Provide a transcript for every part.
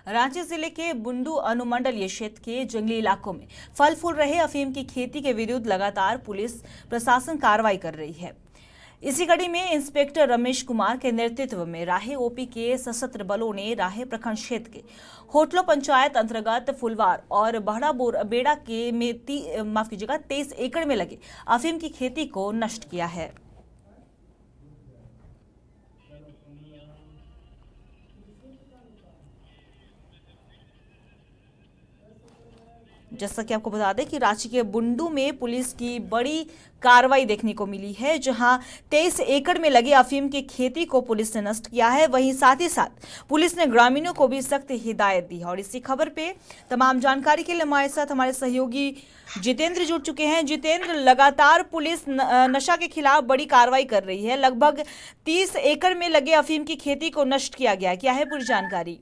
रांची जिले के बुंडू अनुमंडलीय क्षेत्र के जंगली इलाकों में फल फूल रहे अफीम की खेती के विरुद्ध लगातार पुलिस प्रशासन कार्रवाई कर रही है। इसी कड़ी में इंस्पेक्टर रमेश कुमार के नेतृत्व में राहे ओपी के सशस्त्र बलों ने राहे प्रखंड क्षेत्र के होटलो पंचायत अंतर्गत फुलवार और बहड़ा बेड़ा के में 23 एकड़ में लगे अफीम की खेती को नष्ट किया है। जैसा कि आपको बता दें कि रांची के बुंडू में पुलिस की बड़ी कार्रवाई देखने को मिली है, जहां 23 एकड़ में लगे अफीम की खेती को पुलिस ने नष्ट किया है। वहीं साथ ही साथ पुलिस ने ग्रामीणों को भी सख्त हिदायत दी है। और इसी खबर पे तमाम जानकारी के लिए हमारे साथ हमारे सहयोगी जितेंद्र जुड़ चुके हैं। जितेंद्र, लगातार पुलिस नशा के खिलाफ बड़ी कार्रवाई कर रही है। लगभग 30 एकड़ में लगे अफीम की खेती को नष्ट किया गया। क्या है पूरी जानकारी?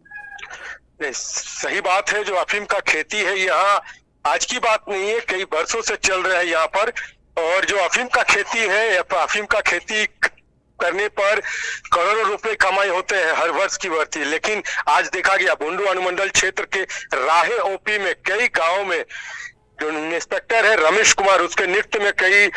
सही बात है। जो अफीम का खेती है यहाँ आज की बात नहीं है, कई वर्षों से चल रहा है यहाँ पर। और जो अफीम का खेती है, अफीम का खेती करने पर करोड़ों रुपए कमाई होते हैं हर वर्ष की बढ़ती है। लेकिन आज देखा गया बुंडू अनुमंडल क्षेत्र के राहे ओपी में कई गांव में जो इंस्पेक्टर है रमेश कुमार, उसके नेतृत्व में कई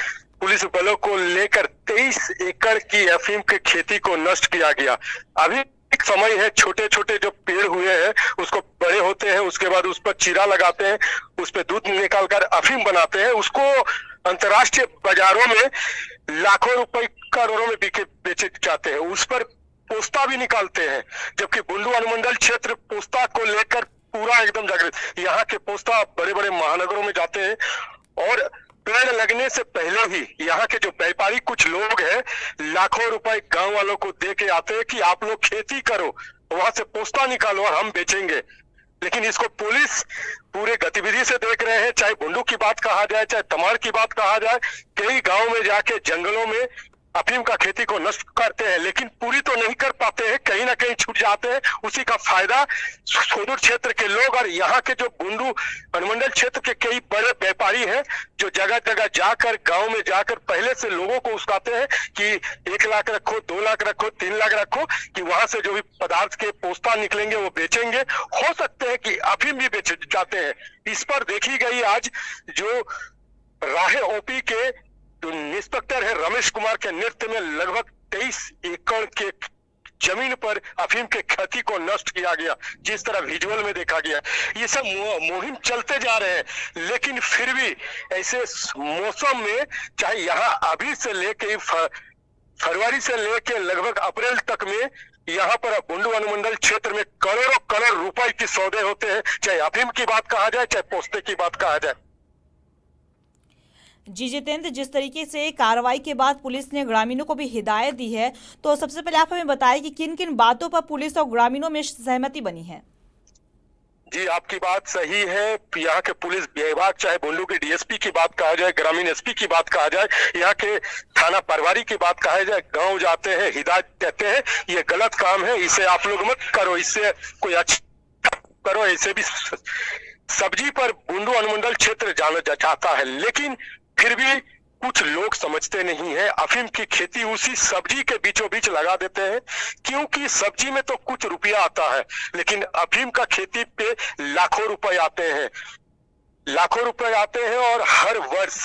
पुलिस बलों को लेकर 23 एकड़ की अफीम की खेती को नष्ट किया गया। अभी एक समय है, छोटे छोटे जो पेड़ हुए हैं उसको बड़े होते हैं, उसके बाद उस पर चीरा लगाते हैं, उस पर दूध निकालकर अफीम बनाते हैं, उसको अंतर्राष्ट्रीय बाजारों में लाखों रुपए करोड़ों में बेचे जाते हैं। उस पर पोस्ता भी निकालते हैं, जबकि बुंडू अनुमंडल क्षेत्र पोस्ता को लेकर पूरा एकदम जागृत। यहाँ के पोस्ता बड़े बड़े महानगरों में जाते हैं और पेड़ लगने से पहले ही यहाँ के जो व्यापारी कुछ लोग हैं लाखों रुपए गांव वालों को दे के आते हैं कि आप लोग खेती करो, वहां से पोस्ता निकालो और हम बेचेंगे। लेकिन इसको पुलिस पूरे गतिविधि से देख रहे हैं, चाहे बुंडू की बात कहा जाए, चाहे तमाड़ की बात कहा जाए। कई गांव में जाके जंगलों में अफीम का खेती को नष्ट करते हैं, लेकिन पूरी तो नहीं कर पाते हैं, कहीं ना कहीं छूट जाते हैं। उसी का फायदा सुदूर क्षेत्र के लोग और यहाँ के जो बुंडू अनुमंडल क्षेत्र के कई बड़े व्यापारी हैं जो जगह जगह जाकर गांव में जाकर पहले से लोगों को उस्काते हैं कि 1 लाख रखो, 2 लाख रखो, 3 लाख रखो, कि वहां से जो भी पदार्थ के पोस्ता निकलेंगे वो बेचेंगे। हो सकते हैं कि अफीम भी बेचे जाते हैं। इस पर देखी गई आज जो राहे ओपी के इंस्पेक्टर है रमेश कुमार के नेतृत्व में लगभग 23 एकड़ के जमीन पर अफीम के खेती को नष्ट किया गया। जिस तरह विजुअल में देखा गया, ये सब मुहिम चलते जा रहे हैं, लेकिन फिर भी ऐसे मौसम में, चाहे यहाँ अभी से लेके फरवरी से लेके लगभग अप्रैल तक में यहाँ पर बुंडू अनुमंडल क्षेत्र में करोड़ों करोड़ रुपए की सौदे होते हैं, चाहे अफीम की बात कहा जाए, चाहे पोस्ते की बात कहा जाए। जी जितेंद्र, जिस तरीके से कार्रवाई के बाद पुलिस ने ग्रामीणों को भी हिदायत दी है, तो सबसे पहले आप हमें बताएं कि किन किन बातों पर पुलिस और ग्रामीणों में सहमति बनी है। जी, आपकी बात सही है। यहाँ के पुलिस विभाग, चाहे बुंडू के डीएसपी की बात कहा जाए, ग्रामीण एसपी की बात कहा जाए, यहाँ के थाना परवारी की बात कहा जाए, गांव जाते हैं, हिदायत देते हैं ये गलत काम है, इसे आप लोग मत करो, इससे कोई अच्छा करो। ऐसे भी सब्जी पर बुंडू अनुमंडल क्षेत्र जाना चाहता है, लेकिन फिर भी कुछ लोग समझते नहीं है। अफीम की खेती उसी सब्जी के बीचों बीच लगा देते हैं, क्योंकि सब्जी में तो कुछ रुपया आता है, लेकिन अफीम का खेती पे लाखों रुपए आते हैं, लाखों रुपए आते हैं और हर वर्ष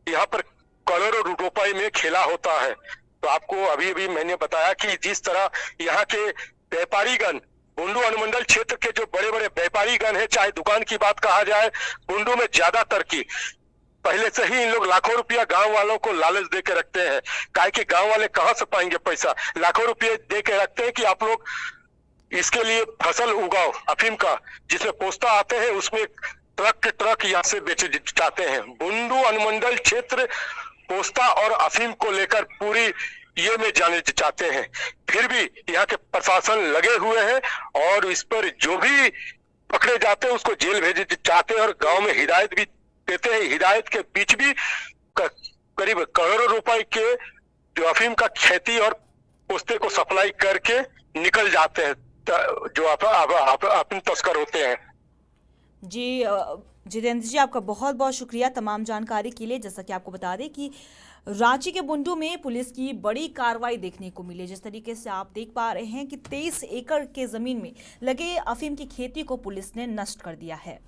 यहाँ पर करोड़ों रुपए में खेला होता है। तो आपको अभी अभी मैंने बताया कि जिस तरह यहाँ के व्यापारीगण, बुंडू अनुमंडल क्षेत्र के जो बड़े बड़े व्यापारीगण है, चाहे दुकान की बात कहा जाए, बुंडू में ज्यादातर की पहले से ही इन लोग लाखों रुपया गांव वालों को लालच दे के रखते हैं। काहे कि गांव वाले कहां से पाएंगे पैसा, लाखों रुपये दे के रखते हैं कि आप लोग इसके लिए फसल उगाओ अफीम का, जिसमें पोस्ता आते हैं उसमें ट्रक के ट्रक यहाँ से बेचे जाते हैं। बुंडू अनुमंडल क्षेत्र पोस्ता और अफीम को लेकर पूरी ये में जाने चाहते हैं, फिर भी यहाँ के प्रशासन लगे हुए हैं और इस पर जो भी पकड़े जाते हैं उसको जेल भेजे जाते हैं और गाँव में हिदायत भी देते हैं। हिदायत के बीच भी करीब करोड़ों रुपए के जो अफीम का खेती और पोस्ते को सप्लाई करके निकल जाते हैं जो अफीम तस्कर होते हैं। जी जितेंद्र जी, आपका बहुत बहुत शुक्रिया तमाम जानकारी के लिए। जैसा कि आपको बता दें कि रांची के बुंडू में पुलिस की बड़ी कार्रवाई देखने को मिली। जिस तरीके से आप देख पा रहे हैं कि 23 एकड़ के जमीन में लगे अफीम की खेती को पुलिस ने नष्ट कर दिया है।